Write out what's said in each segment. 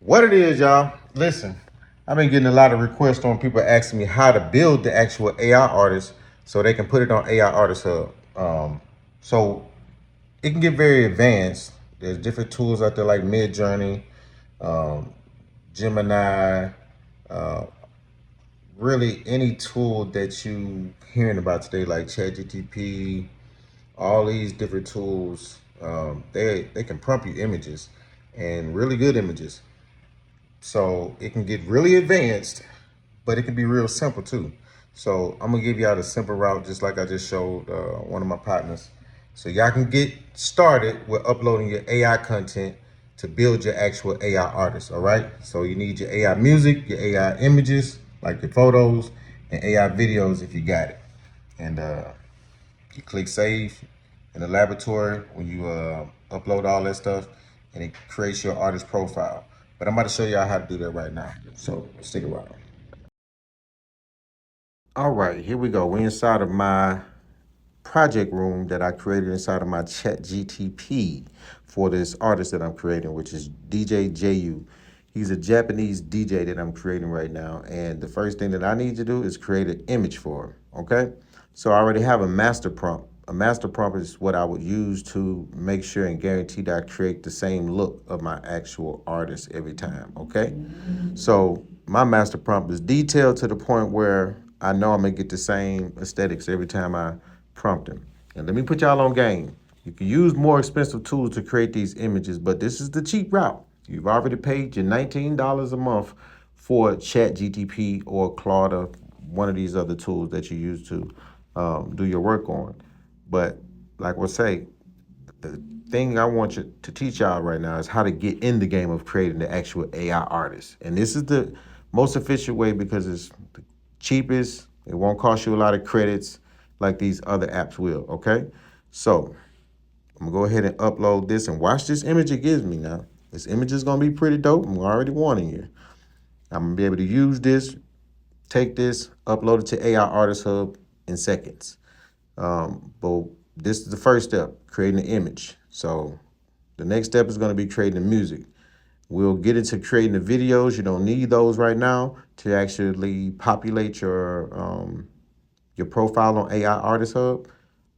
What it is, y'all. Listen, I've been getting a lot of requests on people asking me how to build the actual AI artist so they can put it on AI Artist Hub. So it can get very advanced. There's different tools out there like Midjourney, um, Gemini, uh, really any tool that you hearing about today, like ChatGTP, all these different tools. They can prompt you images and really good images. So it can get really advanced, but it can be real simple too. So I'm gonna give y'all the simple route, just like I just showed one of my partners. So y'all can get started with uploading your AI content to build your actual AI artist. All right. So you need your AI music, your AI images, like your photos, and AI videos if you got it. And you click save in the laboratory when you upload all that stuff, and it creates your artist profile. But I'm about to show y'all how to do that right now. So stick around. All right, here we go. We're inside of my project room that I created inside of my chat GTP for this artist that I'm creating, which is DJ Jyu. He's a Japanese DJ that I'm creating right now. And the first thing that I need to do is create an image for him. Okay. So I already have a master prompt. A master prompt is what I would use to make sure and guarantee that I create the same look of my actual artist every time. Okay. So my master prompt is detailed to the point where I know I'm gonna get the same aesthetics every time I prompt them. And let me put y'all on game. You can use more expensive tools to create these images, but this is the cheap route. You've already paid your $19 a month for Chat GTP or Claude or one of these other tools that you use to do your work on. But like we'll say, the thing I want you to teach y'all right now is how to get in the game of creating the actual AI artist. And this is the most efficient way because it's the cheapest. It won't cost you a lot of credits like these other apps will. Okay. So I'm gonna go ahead and upload this and watch this image it gives me now. This image is gonna be pretty dope. I'm already warning you. I'm gonna be able to use this, take this, upload it to AI Artist Hub in seconds. But this is the first step, creating an image. So the next step is going to be creating the music. We'll get into creating the videos. You don't need those right now to actually populate your profile on AI Artist Hub.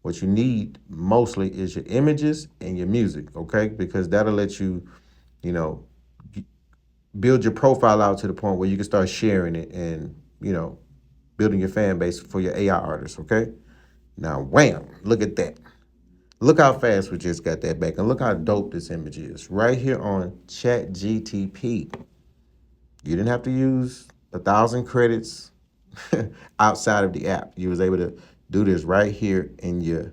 What you need mostly is your images and your music, okay? Because that'll let you, you know, build your profile out to the point where you can start sharing it and, building your fan base for your AI artists, okay? Now, wham, look at that. Look how fast we just got that back. And look how dope this image is. Right here on Chat GTP. You didn't have to use 1,000 credits outside of the app. You was able to do this right here in your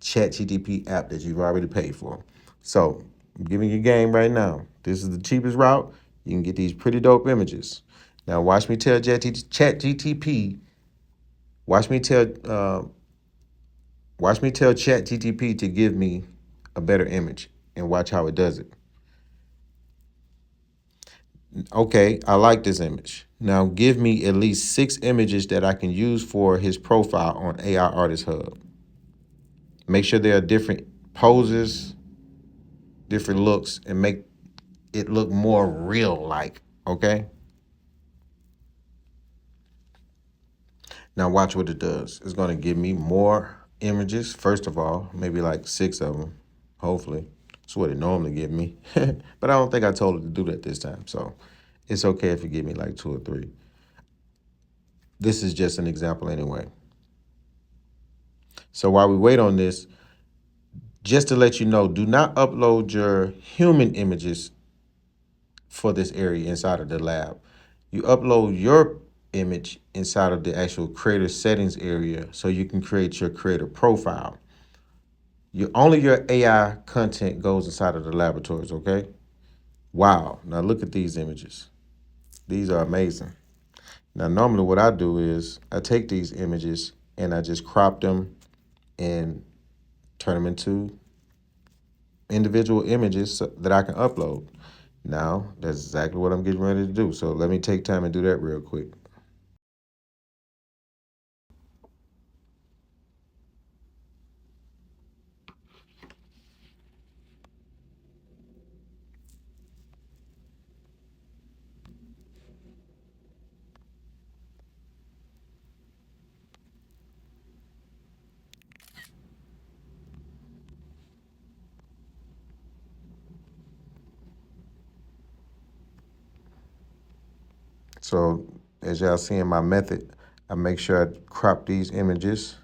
Chat GTP app that you've already paid for. So I'm giving you a game right now. This is the cheapest route. You can get these pretty dope images. Now watch me tell Chat GTP. Watch me tell Watch me tell ChatGTP to give me a better image and watch how it does it. Okay, I like this image. Now give me at least 6 images that I can use for his profile on AI Artist Hub. Make sure there are different poses, different looks, and make it look more real like. Okay? Now watch what it does. It's gonna give me more images, first of all, maybe like 6 of them, hopefully. That's what it normally give me. But I don't think I told it to do that this time. So it's okay if it give me like 2 or 3. This is just an example anyway. So while we wait on this, just to let you know, do not upload your human images for this area inside of the lab. You upload your image inside of the actual creator settings area so you can create your creator profile. Only your AI content goes inside of the laboratories, okay? Wow. Now look at these images. These are amazing. Now normally what I do is I take these images and I just crop them and turn them into individual images that I can upload. Now that's exactly what I'm getting ready to do. So let me take time and do that real quick. So as y'all see in my method, I make sure I crop these images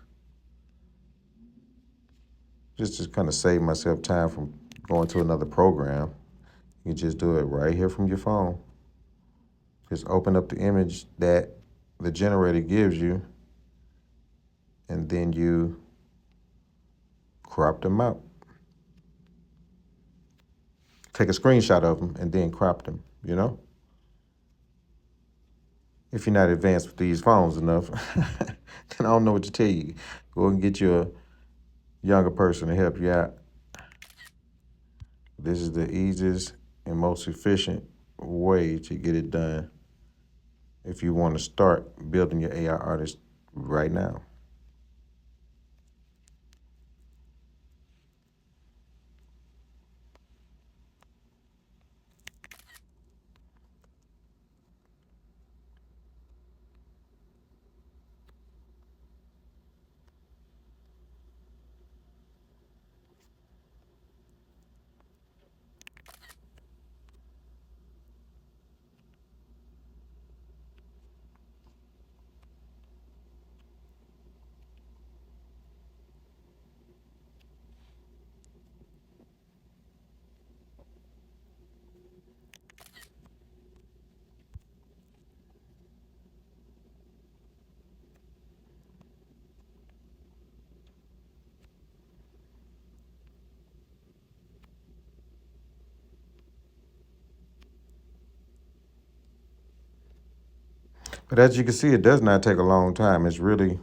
just to kind of save myself time from going to another program. You just do it right here from your phone. Just open up the image that the generator gives you, and then you crop them out. Take a screenshot of them and then crop them, you know? If you're not advanced with these phones enough, then I don't know what to tell you. Go and get you a younger person to help you out. This is the easiest and most efficient way to get it done if you want to start building your AI artist right now. But as you can see, it does not take a long time. It's really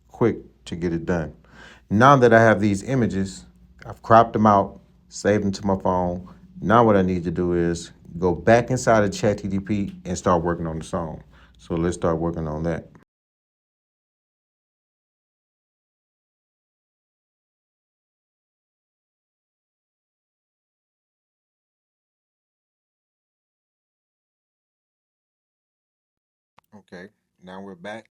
quick to get it done. Now that I have these images, I've cropped them out, saved them to my phone. Now what I need to do is go back inside of ChatGPT and start working on the song. So let's start working on that. Okay, now we're back.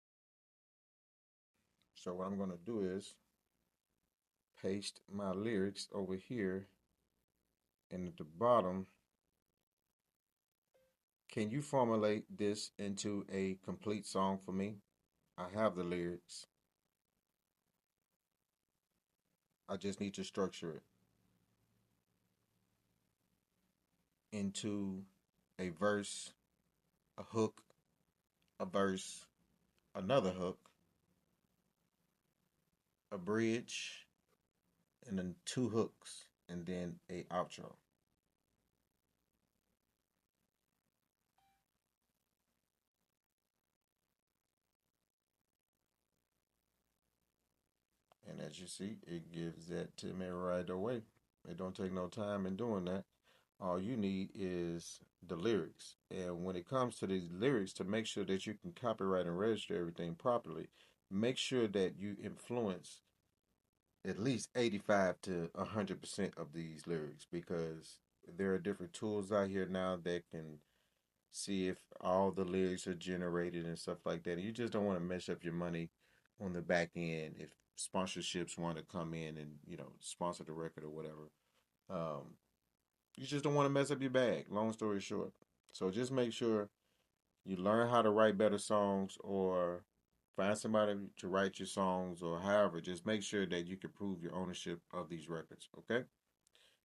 So what I'm going to do is paste my lyrics over here, and at the bottom, can you formulate this into a complete song for me? I have the lyrics. I just need to structure it into a verse, a hook, a verse, another hook, a bridge, and then two hooks, and then a outro. And as you see, it gives that to me right away. It don't take no time in doing that. All you need is the lyrics. And when it comes to these lyrics, to make sure that you can copyright and register everything properly, make sure that you influence at least 85 to 100% of these lyrics, because there are different tools out here now that can see if all the lyrics are generated and stuff like that. And you just don't want to mess up your money on the back end if sponsorships want to come in and, sponsor the record or whatever. Um, you just don't want to mess up your bag, long story short. So just make sure you learn how to write better songs, or find somebody to write your songs, or however. Just make sure that you can prove your ownership of these records, okay?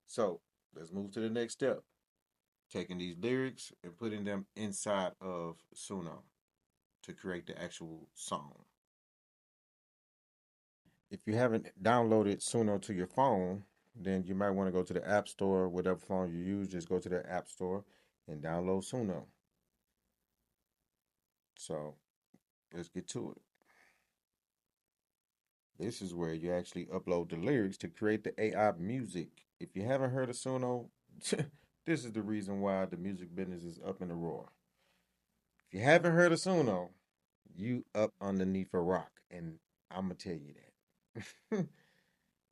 So let's move to the next step. Taking these lyrics and putting them inside of Suno to create the actual song. If you haven't downloaded Suno to your phone, then you might want to go to the App Store, whatever phone you use, just go to the App Store and download Suno. So let's get to it. This is where you actually upload the lyrics to create the AI music. If you haven't heard of Suno, this is the reason why the music business is up in the roar. If you haven't heard of Suno, you up underneath a rock, and I'm gonna tell you that.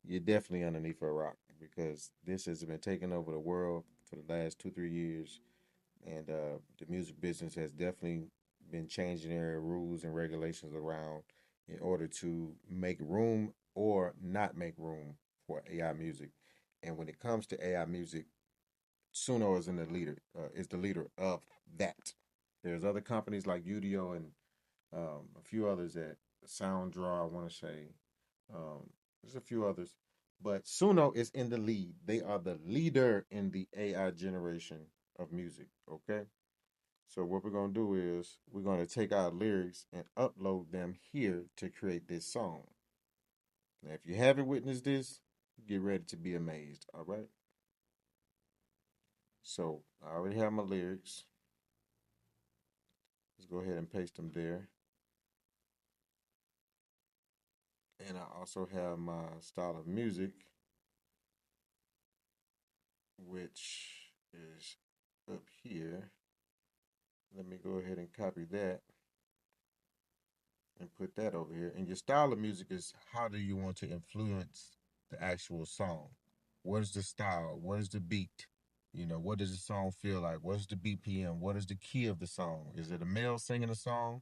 You're definitely underneath a rock, because this has been taking over the world for the last 2 3 years, and the music business has definitely been changing their rules and regulations around in order to make room or not make room for AI music. And when it comes to AI music, Suno is in the leader is the leader of that. There's other companies like Udio and a few others that SoundDraw, I want to say. Um, there's a few others, but Suno is in the lead. They are the leader in the AI generation of music. Okay, so what we're gonna do is we're gonna take our lyrics and upload them here to create this song. Now, if you haven't witnessed this, get ready to be amazed. All right. So I already have my lyrics. Let's go ahead and paste them there. And I also have my style of music, which is up here. Let me go ahead and copy that and put that over here. And your style of music is how do you want to influence the actual song? What is the style? What is the beat? You know, what does the song feel like? What's the BPM? What is the key of the song? Is it a male singing a song?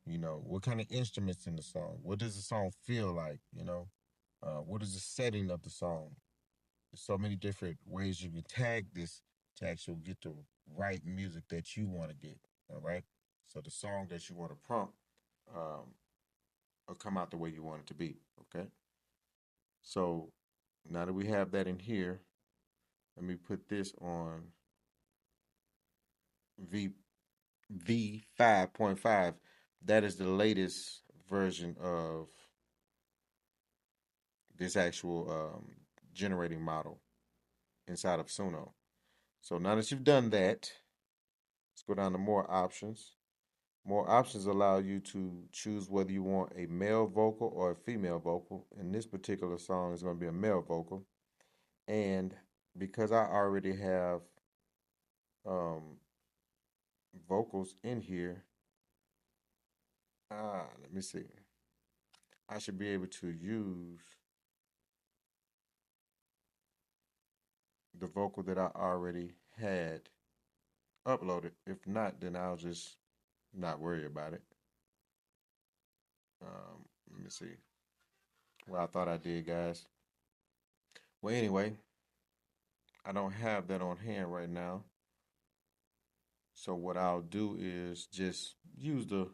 You know, what kind of instruments in the song? What does the song feel like? You know, what is the setting of the song? There's so many different ways you can tag this to actually get the right music that you want to get. All right. So the song that you want to prompt um, will come out the way you want it to be. Okay. So now that we have that in here, let me put this on V V5.5. That is the latest version of this actual generating model inside of Suno. So now that you've done that, let's go down to more options. More options allow you to choose whether you want a male vocal or a female vocal. In this particular song, it's going to be a male vocal. And because I already have um, vocals in here, let me see. I should be able to use the vocal that I already had uploaded. If not, then I'll just not worry about it. Let me see. Well, I thought I did, guys. Well, anyway, I don't have that on hand right now. So what I'll do is just use the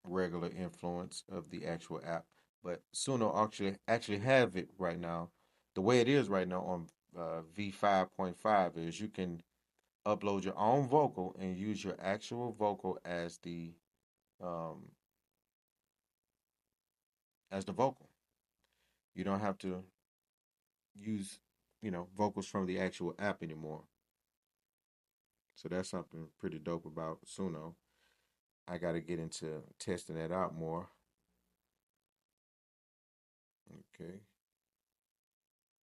regular influence of the actual app. But Suno actually have it right now. The way it is right now on V5.5 is you can upload your own vocal and use your actual vocal um, as the vocal. You don't have to use vocals from the actual app anymore. So that's something pretty dope about Suno. I got to get into testing that out more. Okay.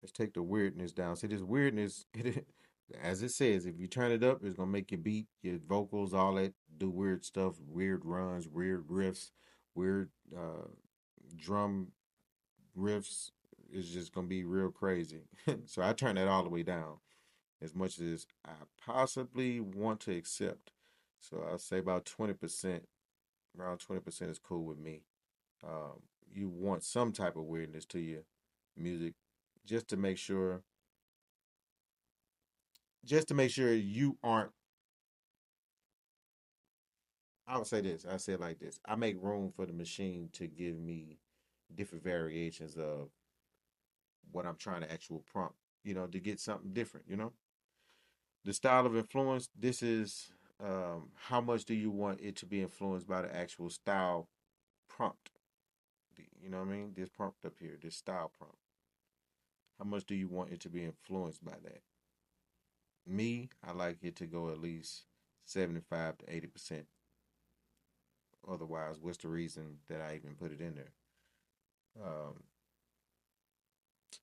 Let's take the weirdness down. See, this weirdness, as it says, if you turn it up, it's gonna make your beat, your vocals, all that, do weird stuff, weird runs, weird riffs, weird drum riffs. It's just gonna be real crazy. So I turn that all the way down as much as I possibly want to accept. So I'll say about 20%, around 20% is cool with me. Um, you want some type of weirdness to your music just to make sure you aren't. I would say this, I say it like this: I make room for the machine to give me different variations of what I'm trying to actual prompt, to get something different. The style of influence, this is how much do you want it to be influenced by the actual style prompt. You know what I mean? This prompt up here, this style prompt, how much do you want it to be influenced by that? Me, I like it to go at least 75 to 80%. Otherwise, what's the reason that I even put it in there? Um,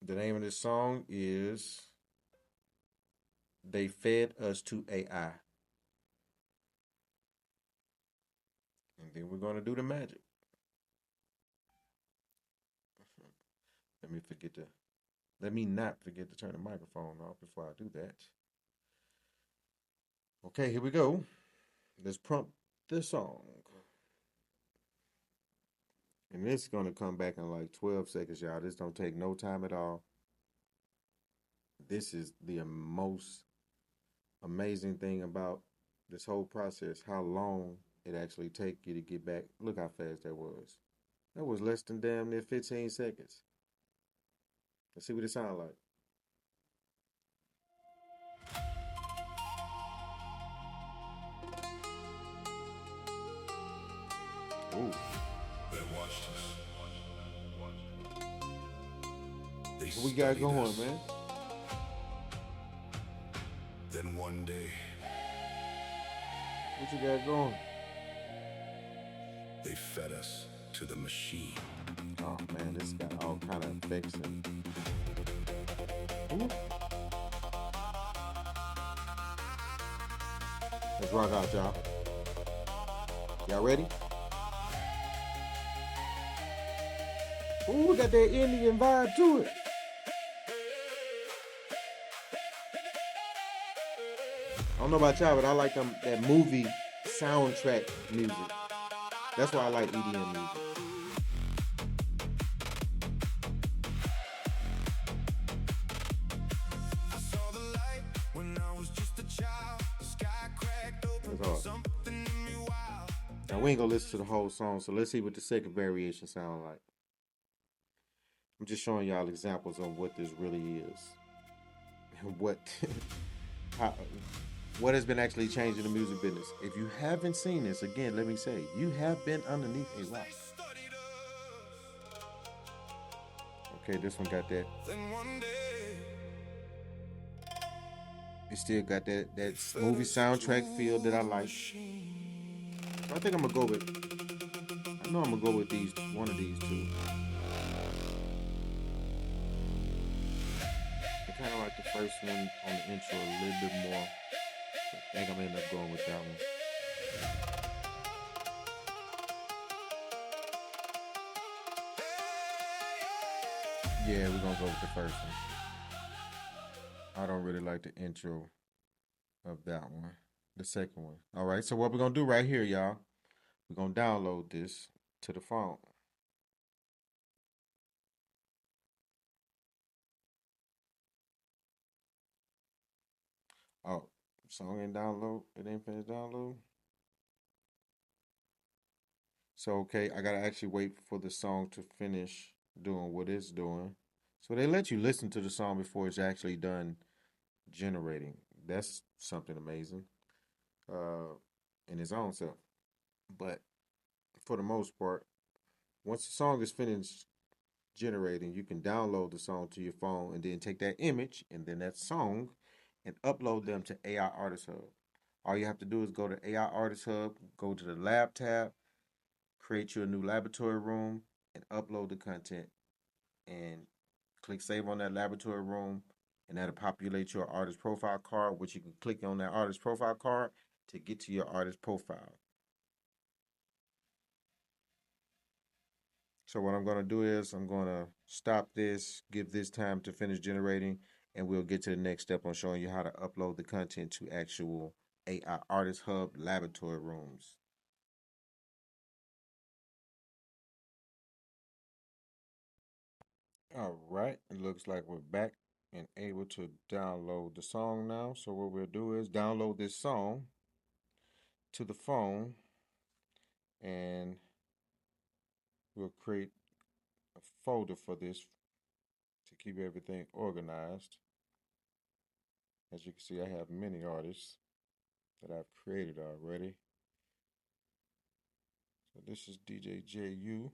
the name of this song is They Fed Us to AI. And then we're going to do the magic. Let me forget to, Let me not forget to turn the microphone off before I do that. Okay, here we go. Let's prompt this song. And this is going to come back in like 12 seconds, y'all. This don't take no time at all. This is the most amazing thing about This whole process, how long it actually take you to get back. Look how fast that was. That was less than damn near 15 seconds. Let's see what it sound like. Ooh. They watched us. They What we got studied going, us. man? Then one day, What you got going? they fed us to the machine. Oh man, this got all kind of effects and ooh. Let's rock out, y'all. Y'all ready? Ooh, got that Indian vibe to it. I don't know about y'all, but I like that movie soundtrack music. That's why I like EDM music. I saw the light when I was just a child. The sky cracked open. That's hard. Something in me wild. Now we ain't gonna listen to the whole song, so let's see what the second variation sound like. I'm just showing y'all examples of what this really is. And what how, what has been actually changing the music business. If you haven't seen this, again, let me say, you have been underneath a rock. They studied us. Okay, this one got that. Then one day, It still got that they fed movie us soundtrack to feel that I the like. machine. So I think I'm gonna go with. I know I'm gonna go with these. One of these two. I kind of like the first one on the intro a little bit more. I think I'm gonna end up going with that one. Yeah, we're gonna go with the first one. I don't really like the intro of that one. The second one. All right. So what we're gonna do right here, y'all? We're gonna download this to the phone. Oh, song ain't download. It ain't finished download. So okay, I gotta actually wait for the song to finish doing what it's doing. So they let you listen to the song before it's actually done generating. That's something amazing, uh, in its own self. But for the most part, once the song is finished generating, you can download the song to your phone and then take that image and then that song and upload them to AI Artist Hub. All you have to do is go to AI Artist Hub, go to the lab tab, create you a new laboratory room, and upload the content and click save on that laboratory room, and that'll populate your artist profile card, which you can click on that artist profile card to get to your artist profile. So what I'm going to do is I'm going to stop this, give this time to finish generating, and we'll get to the next step on showing you how to upload the content to actual AI Artist Hub laboratory rooms. All right, it looks like we're back and able to download the song now. So what we'll do is download this song to the phone, and we'll create a folder for this to keep everything organized. As you can see, I have many artists that I've created already. So this is DJ Jyu.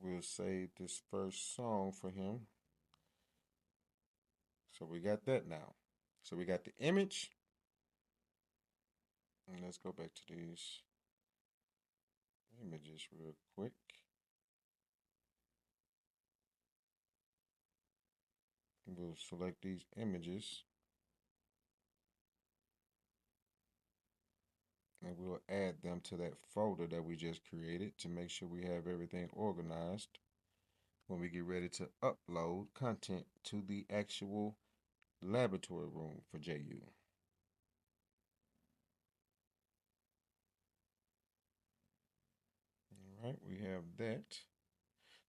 We'll save this first song for him. So we got that now. So we got the image. And let's go back to these images real quick. We'll select these images and we'll add them to that folder that we just created to make sure we have everything organized when we get ready to upload content to the actual laboratory room for Jyu. All All right, we have that.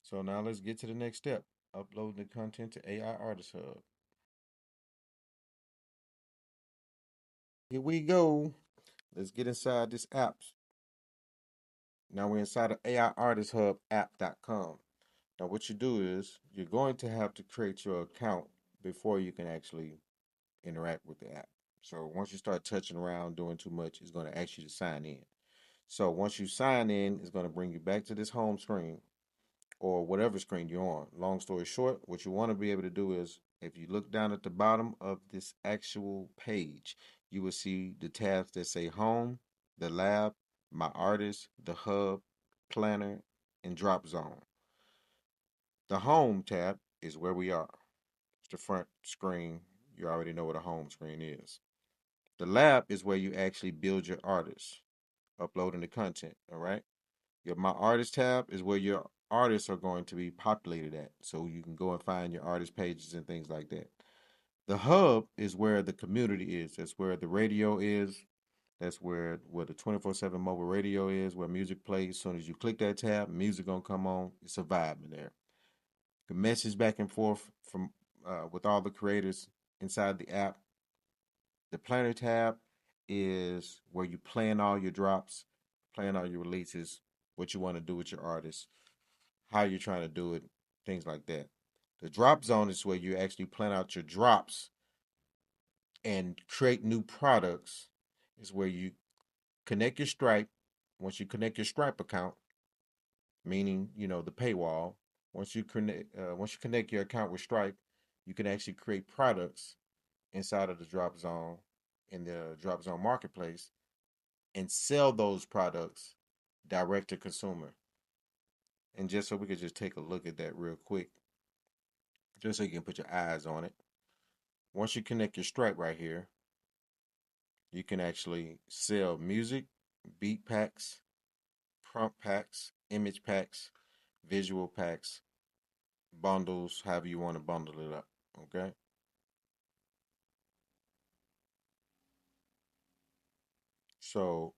So now let's get to the next step, uploading the content to AI Artist Hub. Here we go. Let's get inside this app. Now we're inside of AI Artist Hub app.com. Now what you do is you're going to have to create your account before you can actually interact with the app. So once you start touching around doing too much, it's going to ask you to sign in. So once you sign in, it's going to bring you back to this home screen or whatever screen you're on. Long story short, what you want to be able to do is if you look down at the bottom of this actual page, you will see the tabs that say home, the lab, my artist, the hub, planner, and drop zone. The home tab is where we are. It's the front screen. You already know what a home screen is. The lab is where you actually build your artists, uploading the content. All right. Your My Artist tab is where your artists are going to be populated at. So you can go and find your artist pages and things like that. The hub is where the community is. That's where the radio is. That's where the 24/7 mobile radio is, where music plays. As soon as you click that tab, music gonna come on. It's a vibe in there. The message back and forth from with all the creators inside the app. The planner tab is where you plan all your drops, plan all your releases, what you want to do with your artists, how you're trying to do it, things like that. The drop zone is where you actually plan out your drops and create new products. Is where you connect your Stripe. Once you connect your Stripe account, meaning the paywall. Once you connect your account with Stripe, you can actually create products inside of the drop zone in the drop zone marketplace and sell those products direct to consumer. And just so we could just take a look at that real quick, just so you can put your eyes on it. Once you connect your Stripe right here, you can actually sell music, beat packs, prompt packs, image packs, visual packs, bundles, however you want to bundle it up. Okay. So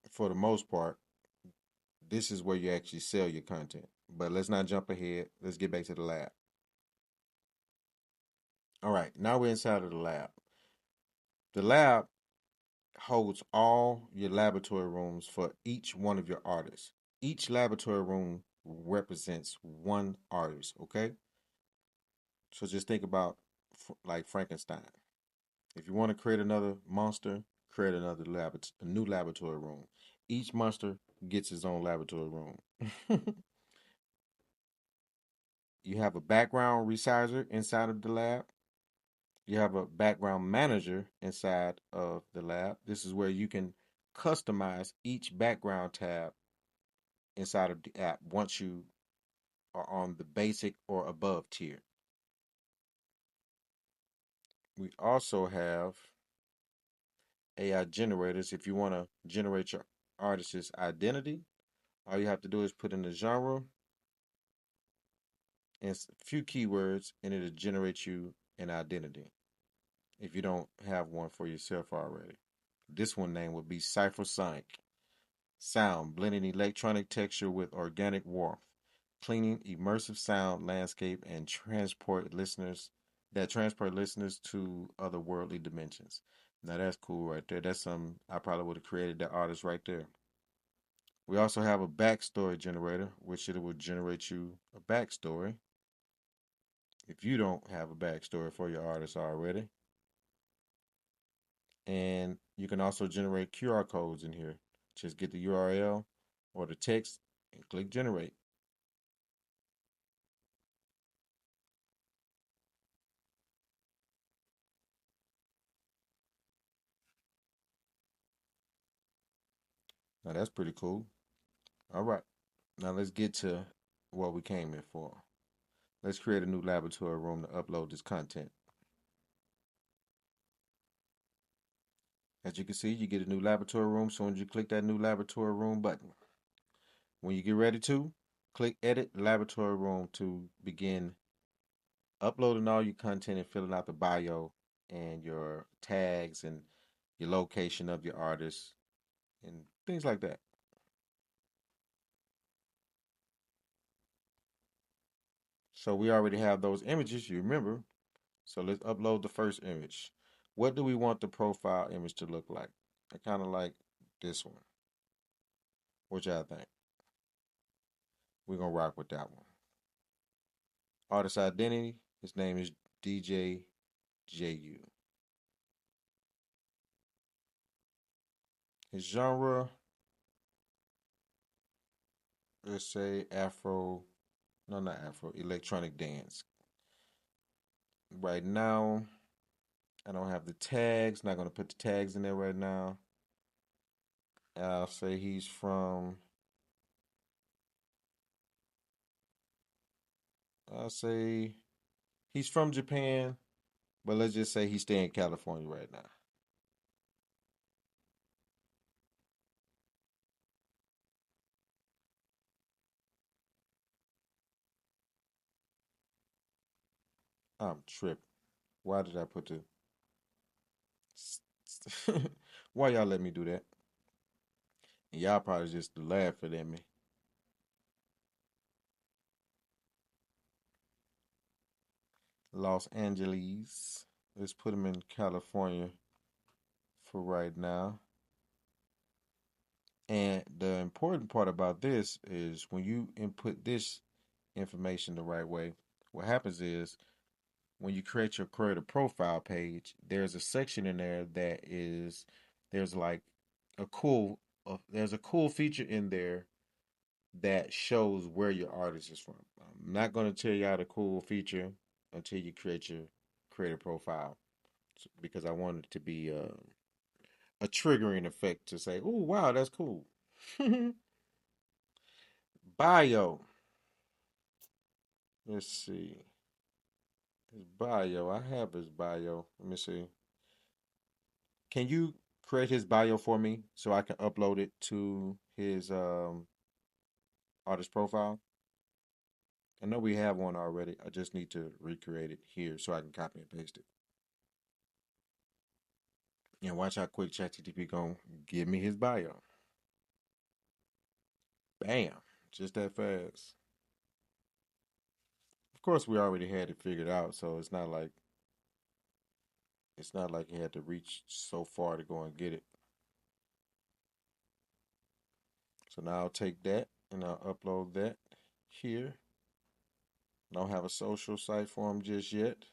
for the most part, this is where you actually sell your content. But let's not jump ahead. Let's get back to the lab. All right, now we're inside of the lab. The lab holds all your laboratory rooms for each one of your artists. Each laboratory room represents one artist, okay? So just think about like Frankenstein. If you want to create another monster, create a new laboratory room. Each monster gets its own laboratory room. You have a background resizer inside of the lab. You have a background manager inside of the lab. This is where you can customize each background tab inside of the app once you are on the basic or above tier. We also have AI generators. If you want to generate your artist's identity, all you have to do is put in the genre and a few keywords, and it'll generate you an identity if you don't have one for yourself already. This one name would be Cyphersonic. Sound, blending electronic texture with organic warmth, cleaning immersive sound landscape and transport listeners to otherworldly dimensions. Now that's cool right there. That's something I probably would have created that artist right there. We also have a backstory generator, which it will generate you a backstory if you don't have a backstory for your artist already. And you can also generate QR codes in here. Just get the URL or the text and click generate. Now that's pretty cool. All right. Now let's get to what we came here for. Let's create a new laboratory room to upload this content. As you can see, you get a new laboratory room as soon as you click that new laboratory room button. When you get ready to, click edit laboratory room to begin uploading all your content and filling out the bio and your tags and your location of your artist and things like that. So we already have those images, you remember. So let's upload the first image. What do we want the profile image to look like? I kind of like this one. What y'all think? We're gonna rock with that one. Artist identity. His name is DJ Jyu. His genre, let's say Afro. No, not Afro. Electronic dance. Right now, I don't have the tags. Not gonna put the tags in there right now. I'll say he's from. I'll say he's from Japan, but let's just say he's staying in California right now. I'm tripping. Why did I put the? Why y'all let me do that? And y'all probably just laughing at me. Los Angeles. Let's put him in California for right now. And the important part about this is when you input this information the right way, what happens is when you create your creator profile page, there's a section in there that is there's like a cool there's a cool feature in there that shows where your artist is from. I'm not going to tell y'all the cool feature until you create your creator profile because I want it to be a triggering effect to say, "Oh, wow, that's cool." Bio. Let's see. His bio. I have his bio. Let me see. Can you create his bio for me so I can upload it to his artist profile? I know we have one already. I just need to recreate it here so I can copy and paste it. And watch how quick ChatGPT gonna give me his bio. Bam. Just that fast. Of course we already had it figured out, so it's not like he had to reach so far to go and get it. So now I'll take that and I'll upload that here. Don't have a social site for him just yet.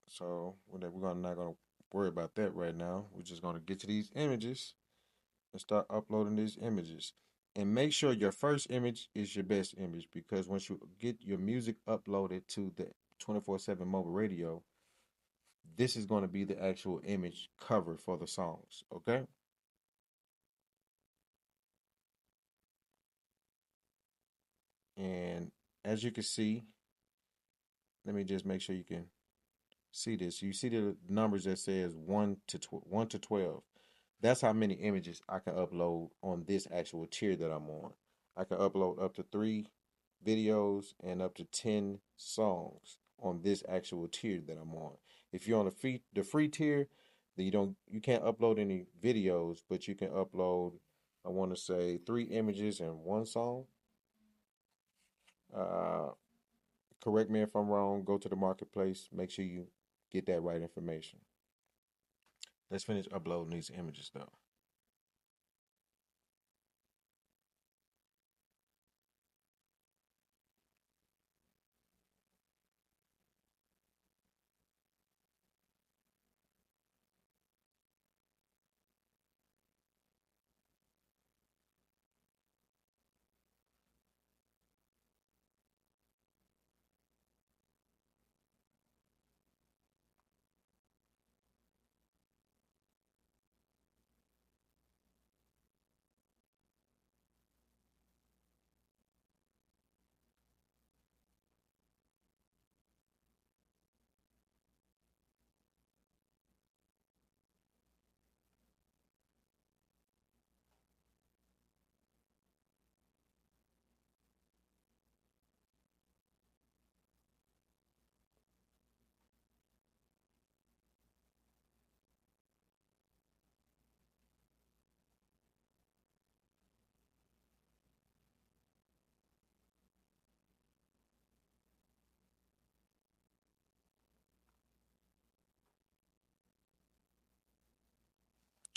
So we're not gonna worry about that right now. We're just gonna get to these images and start uploading these images. And make sure your first image is your best image because once you get your music uploaded to the 24/7 mobile radio, this is going to be the actual image cover for the songs. Okay. And as you can see, let me just make sure you can see this. You see the numbers that says 1 to 12. That's how many images I can upload on this actual tier that I'm on. I can upload up to 3 videos and up to 10 songs on this actual tier that I'm on. If you're on the free tier, then you can't upload any videos, but you can upload, I want to say, 3 images and 1 song. Uh, Correct me if I'm wrong. Go to the marketplace. Make sure you get that right information. Let's finish uploading these images though.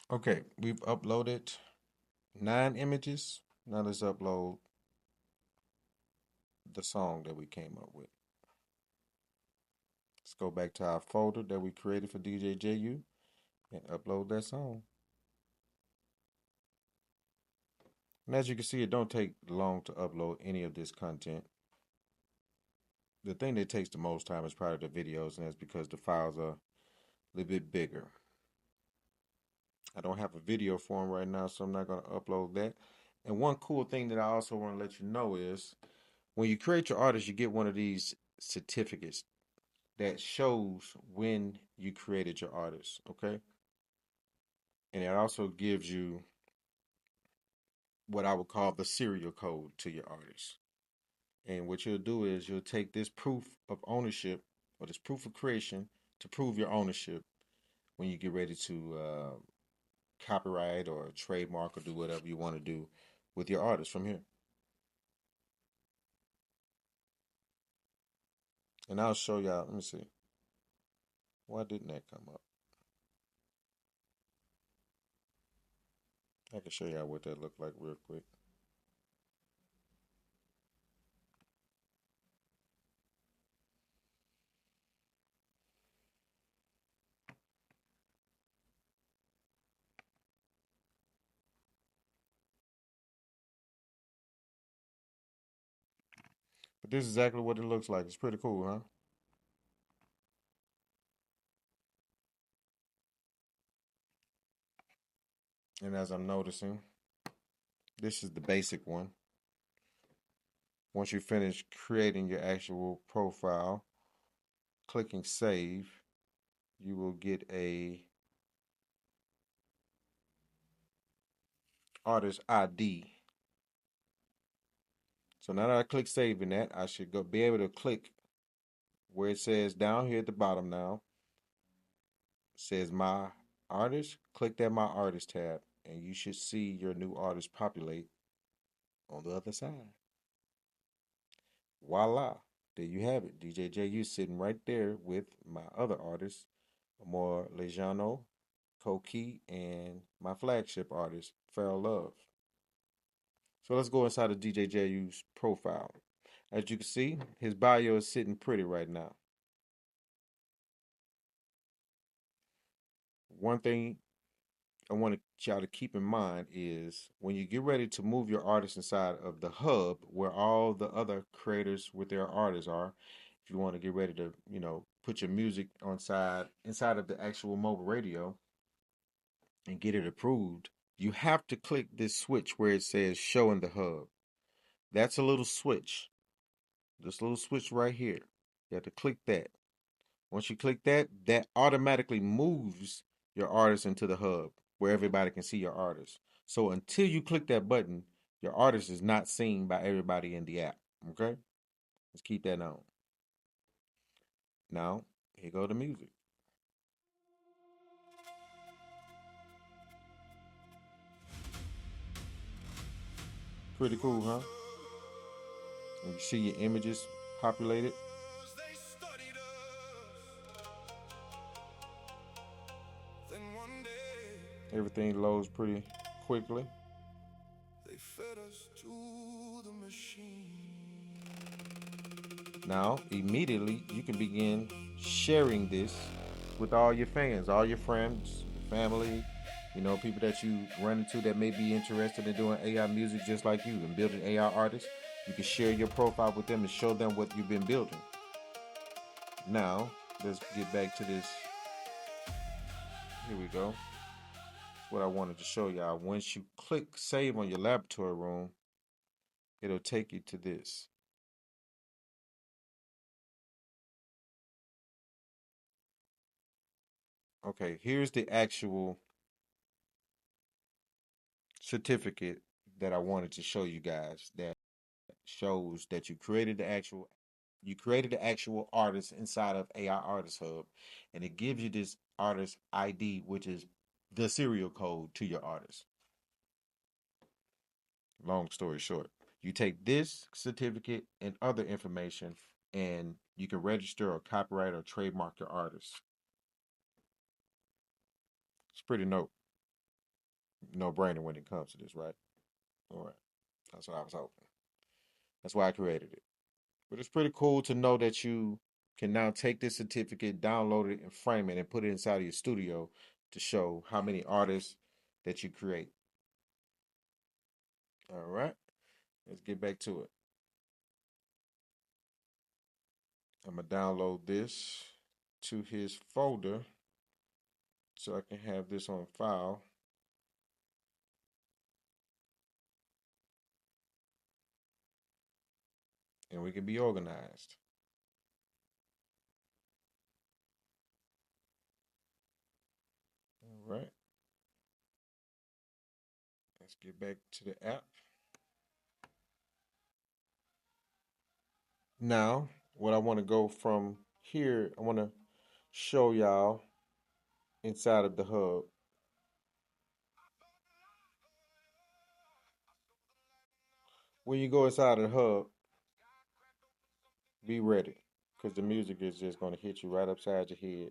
Okay, we've uploaded 9 images. Now let's upload the song that we came up with. Let's go back to our folder that we created for DJ Jyu and upload that song. And as you can see, it don't take long to upload any of this content. The thing that takes the most time is probably the videos, and that's because the files are a little bit bigger. I don't have a video for them right now, so I'm not going to upload that. And one cool thing that I also want to let you know is when you create your artist, you get one of these certificates that shows when you created your artist, okay? And it also gives you what I would call the serial code to your artist. And what you'll do is you'll take this proof of ownership or this proof of creation to prove your ownership when you get ready to copyright or trademark or do whatever you want to do with your artist from here. And I'll show y'all. Let me see. Why didn't that come up? I can show y'all what that looked like real quick. But this is exactly what it looks like. It's pretty cool, huh? And as I'm noticing, this is the basic one. Once you finish creating your actual profile, clicking save, you will get a artist ID. So now that I click save in that, I should go be able to click where it says down here at the bottom now, says my artist. Click that my artist tab, and you should see your new artist populate on the other side. Voila. There you have it. DJ Jyu sitting right there with my other artists, Amor Lejano, Koki, and my flagship artist, Feral Love. So let's go inside of DJ Jyu's profile. As you can see, his bio is sitting pretty right now. One thing I want y'all to keep in mind is when you get ready to move your artist inside of the hub where all the other creators with their artists are, if you want to get ready to, put your music inside of the actual mobile radio and get it approved, you have to click this switch where it says show in the hub. That's a little switch. This little switch right here. You have to click that. Once you click that, that automatically moves your artist into the hub where everybody can see your artist. So until you click that button, your artist is not seen by everybody in the app. Okay? Let's keep that on. Now, here go the music. Pretty cool, huh? And you see your images populated. They studied us. Then one day Everything loads pretty quickly. they fed us to the machine. Now, immediately, you can begin sharing this with all your fans, all your friends, your family, people that you run into that may be interested in doing AI music just like you and building AI artists. You can share your profile with them and show them what you've been building. Now, let's get back to this. Here we go. What I wanted to show y'all. Once you click save on your laboratory room, it'll take you to this. Okay, here's the actual certificate that I wanted to show you guys that shows that you created the actual artist inside of AI Artist Hub, and it gives you this artist ID, which is the serial code to your artist. Long story short, you take this certificate and other information, and you can register or copyright or trademark your artist. It's pretty dope. No brainer when it comes to this, right? All right. That's what I was hoping. That's why I created it. But it's pretty cool to know that you can now take this certificate, download it, and frame it and put it inside of your studio to show how many artists that you create. All right. Let's get back to it. I'm going to download this to his folder so I can have this on file and we can be organized. All right. Let's get back to the app. Now, what I want to go from here, I want to show y'all inside of the hub. When you go inside of the hub, be ready because the music is just going to hit you right upside your head.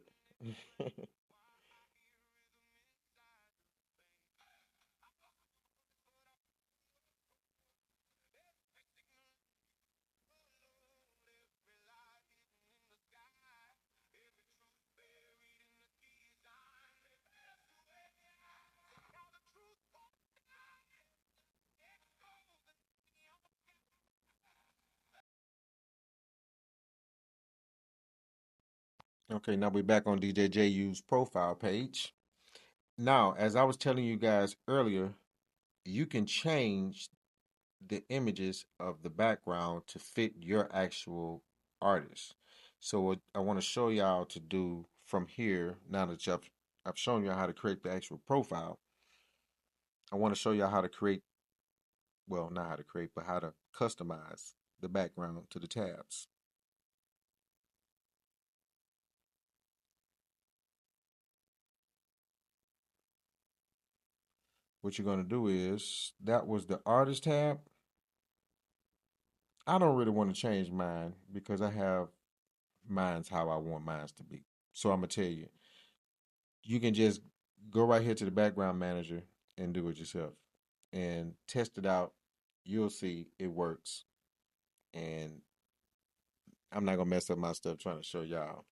Okay, now we're back on DJ Ju's profile page. Now, as I was telling you guys earlier, you can change the images of the background to fit your actual artist. So what I want to show y'all to do from here, now that I've shown you how to create the actual profile, I want to show y'all how to create, well, not how to create, but how to customize the background to the tabs. What you're going to do is, that was the artist tab. I don't really want to change mine because I have mine's how I want mine's to be. So I'm going to tell you, you can just go right here to the background manager and do it yourself and test it out. You'll see it works. And I'm not gonna mess up my stuff trying to show y'all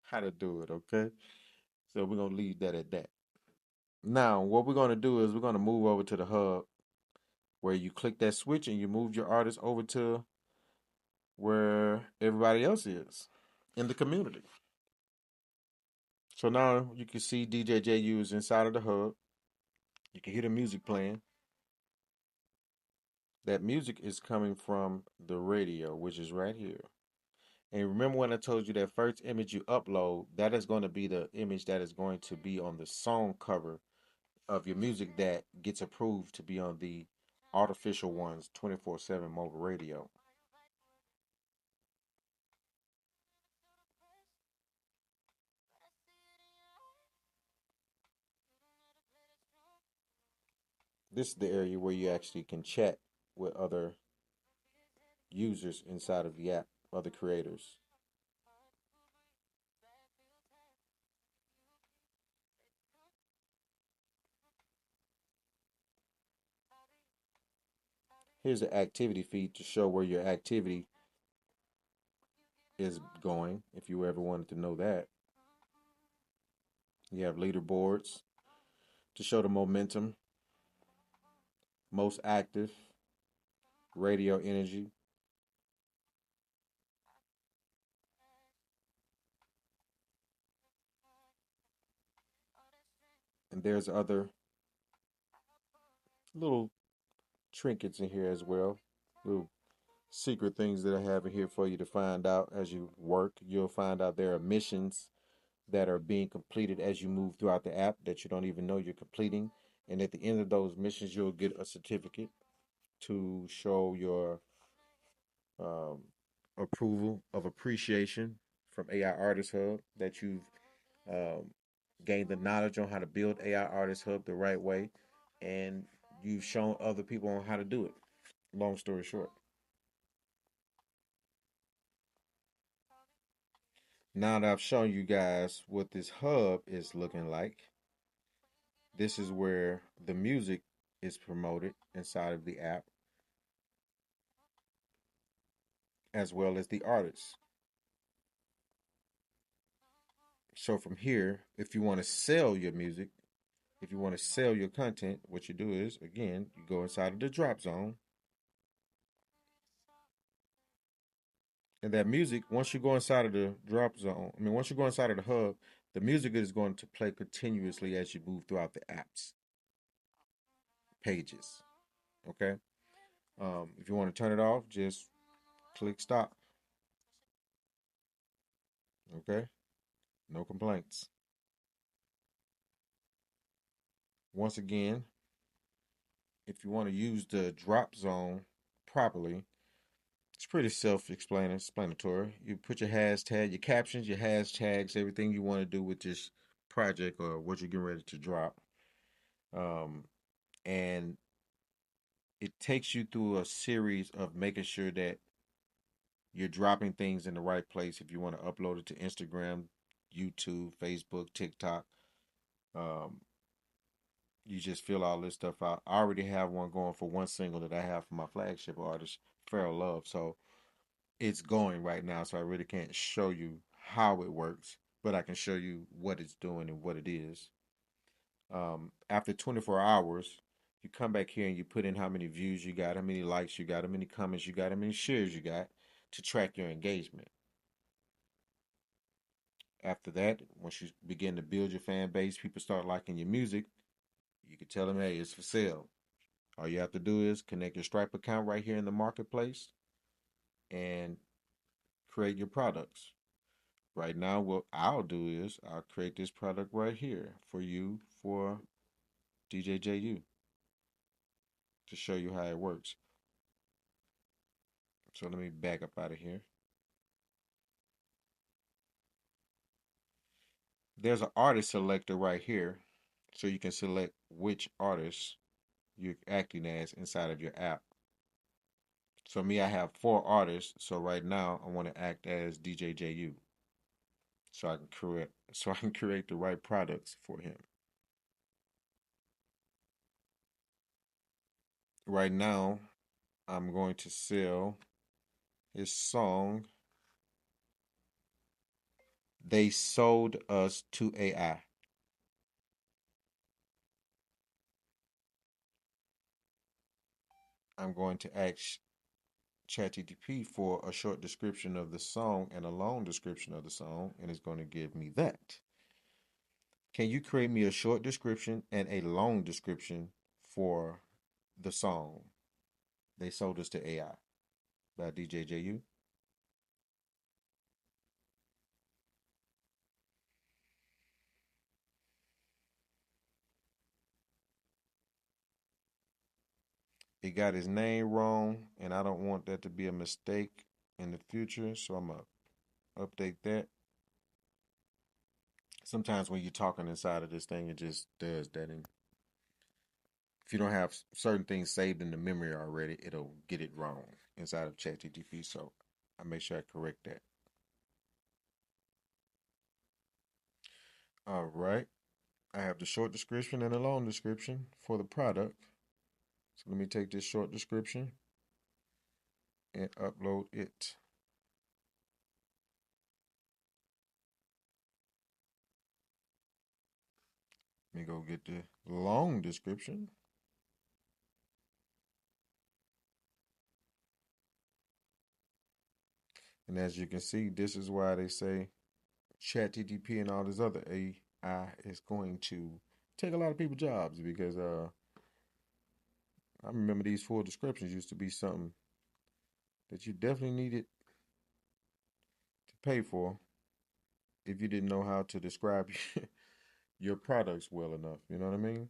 how to do it, okay? So we're gonna leave that at that. Now, what we're gonna do is we're gonna move over to the hub where you click that switch and you move your artist over to where everybody else is in the community. So now you can see DJ Jyu is inside of the hub. You can hear the music playing. That music is coming from the radio, which is right here. And remember when I told you that first image you upload, that is going to be the image that is going to be on the song cover of your music that gets approved to be on the artificial ones 24/7 mobile radio. This is the area where you actually can chat with other users inside of the app, other creators. Here's the activity feed to show where your activity is going, if you ever wanted to know that. You have leaderboards to show the momentum, most active, radio energy, and there's other little trinkets in here as well, little secret things that I have in here for you to find out as you work. You'll find out there are missions that are being completed as you move throughout the app that you don't even know you're completing. And at the end of those missions, you'll get a certificate to show your um, approval of appreciation from AI Artist Hub that you've um, gained the knowledge on how to build AI Artist Hub the right way, and you've shown other people on how to do it. Long story short, now that I've shown you guys what this hub is looking like, This is where the music is promoted inside of the app, as well as the artist. So from here, if you want to sell your music, if you want to sell your content, what you do is, again, you go inside of the drop zone. And that music, once you go inside of the drop zone, I mean, once you go inside of the hub, the music is going to play continuously as you move throughout the apps pages. Okay. If you want to turn it off, just click stop. Okay. No complaints. Once again, if you want to use the drop zone properly, it's pretty self-explanatory. You put your hashtag, your captions, your hashtags, everything you want to do with this project or what you're getting ready to drop. Um, and it takes you through a series of making sure that you're dropping things in the right place. If you want to upload it to Instagram, YouTube, Facebook, TikTok, um, you just fill all this stuff out. I already have one going for one single that I have for my flagship artist, Feral Love. So it's going right now. So I really can't show you how it works, but I can show you what it's doing and what it is. After 24 hours, you come back here and you put in how many views you got, how many likes you got, how many comments you got, how many shares you got to track your engagement. After that, once you begin to build your fan base, people start liking your music, you can tell them, hey, it's for sale. All you have to do is connect your Stripe account right here in the marketplace and create your products. Right now, what I'll do is I'll create this product right here for you for DJ Jyu to show you how it works. So let me back up out of here. There's an artist selector right here, so you can select which artist you're acting as inside of your app. So me, I have 4 artists. So right now, I want to act as DJ Jyu, so I can create the right products for him. Right now, I'm going to sell his song. They sold us to AI. I'm going to ask ChatGPT for a short description of the song and a long description of the song, and it's going to give me that. Can you create me a short description and a long description for the song They Sold Us to AI by DJ Jyu? It got his name wrong, and I don't want that to be a mistake in the future, so I'm going to update that. Sometimes when you're talking inside of this thing, it just does that. And if you don't have certain things saved in the memory already, it'll get it wrong inside of ChatGPT. So I make sure I correct that. All right. I have the short description and a long description for the product. So let me take this short description and upload it. Let me go get the long description. And as you can see, this is why they say ChatGPT and all this other AI is going to take a lot of people's jobs because I remember these full descriptions used to be something that you definitely needed to pay for if you didn't know how to describe your products well enough. You know what I mean?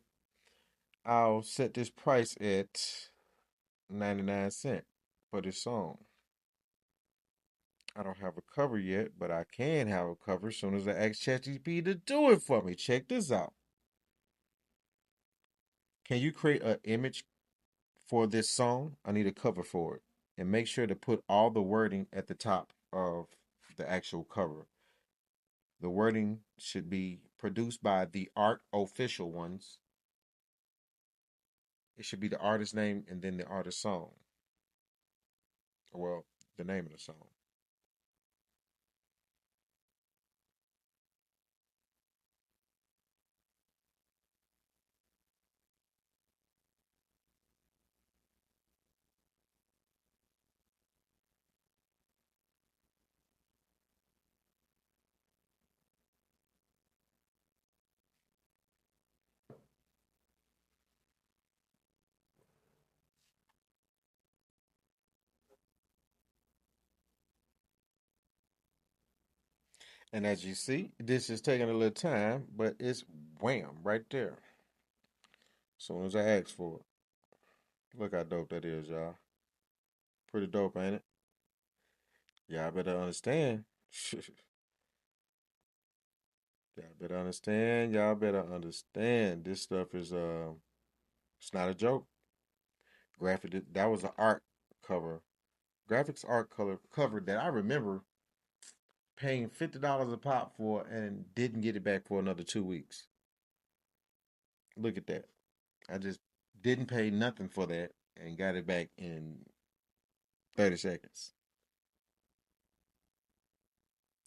I'll set this price at 99 cents for this song. I don't have a cover yet, but I can have a cover as soon as I ask ChatGPT to do it for me. Check this out. Can you create an image for this song? I need a cover for it. And make sure to put all the wording at the top of the actual cover. The wording should be produced by the art official ones. it should be the artist name and then the artist song. Well, the name of the song. And as you see, this is taking a little time, but it's wham right there. As soon as I ask for it. Look how dope that is, y'all. Pretty dope, ain't it? Y'all better understand. Y'all better understand. Y'all better understand. This stuff is it's not a joke. Graphic that was an art cover. Graphics art color cover that I remember paying $50 a pop for and didn't get it back for another 2 weeks. Look at that. I just didn't pay nothing for that and got it back in 30 seconds.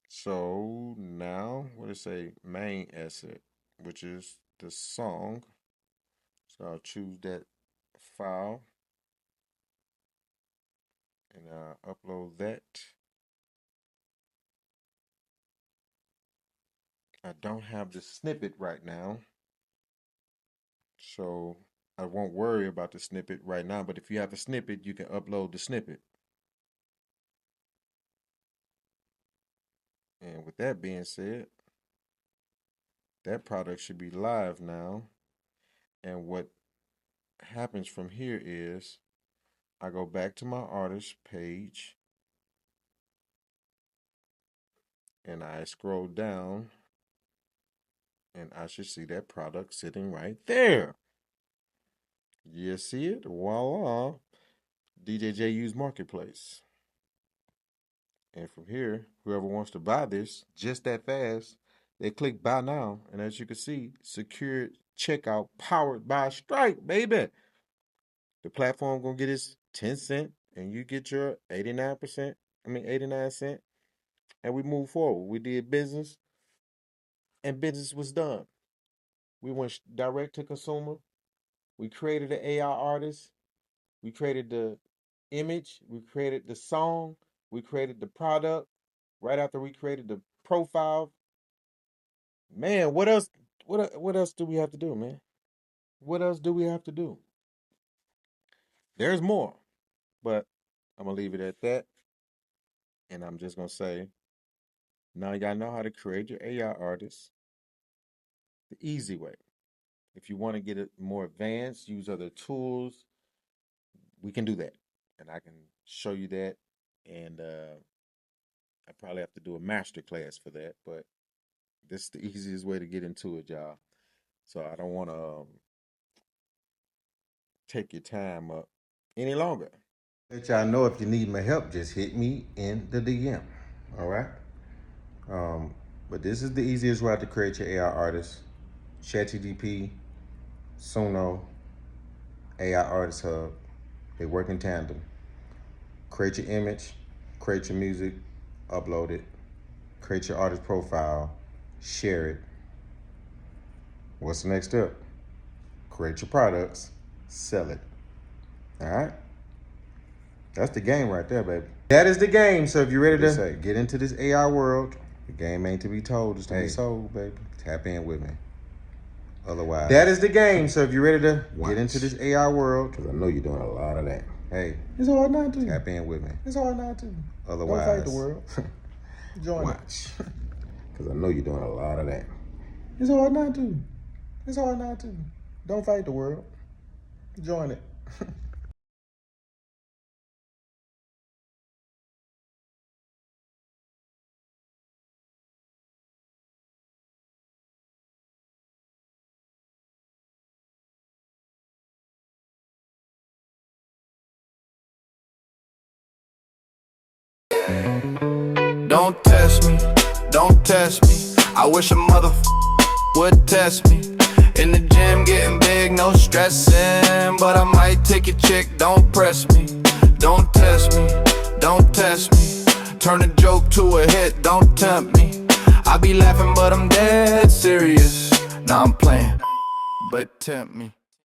So now, what does it say? Main asset, which is the song. So I'll choose that file and upload that. I don't have the snippet right now, so I won't worry about the snippet right now. But if you have the snippet, you can upload the snippet. And with that being said, that product should be live now. And what happens from here is I go back to my artist page and I scroll down and I should see that product sitting right there. You see it? Voila. DJ Jyu's Marketplace. And from here, whoever wants to buy this just that fast, they click buy now. And as you can see, secure checkout powered by Stripe, baby. The platform gonna get its 10 cent and you get your 89 cent. And we move forward. We did business and business was done. We went direct to consumer. We created an AI artist. We created the image. We created the song. We created the product. Right after we created the profile, man, what else? What else do we have to do, man? What else do we have to do? There's more, but I'm gonna leave it at that, and I'm just gonna say, now y'all know how to create your AI artist the easy way. If you want to get it more advanced, use other tools, we can do that, and I can show you that, and I probably have to do a master class for that, but this is the easiest way to get into it, y'all. So I don't want to take your time up any longer. Let y'all know if you need my help, just hit me in the DM. All right. But this is the easiest way to create your AI artist. ChatGPT, Suno, AI Artist Hub. They work in tandem. Create your image, create your music, upload it, create your artist profile, share it. What's the next step? Create your products, sell it. All right? That's the game right there, baby. That is the game. So if you're ready to get into this AI world, the game ain't to be told, it's to be sold, baby. Tap in with me. Otherwise, that is the game. So if you're ready to get into this AI world, because I know you're doing a lot of that. Hey, it's hard not to. Tap in with me. It's hard not to. Otherwise, don't fight the world. Join watch. Because I know you're doing a lot of that. It's hard not to. It's hard not to. Don't fight the world. Join it. Don't test me, don't test me. I wish a mother would test me. In the gym, getting big, no stressing. But I might take your chick, don't press me. Don't test me, don't test me. Turn a joke to a hit, don't tempt me. I be laughing, but I'm dead serious. Nah, I'm playing, but tempt me.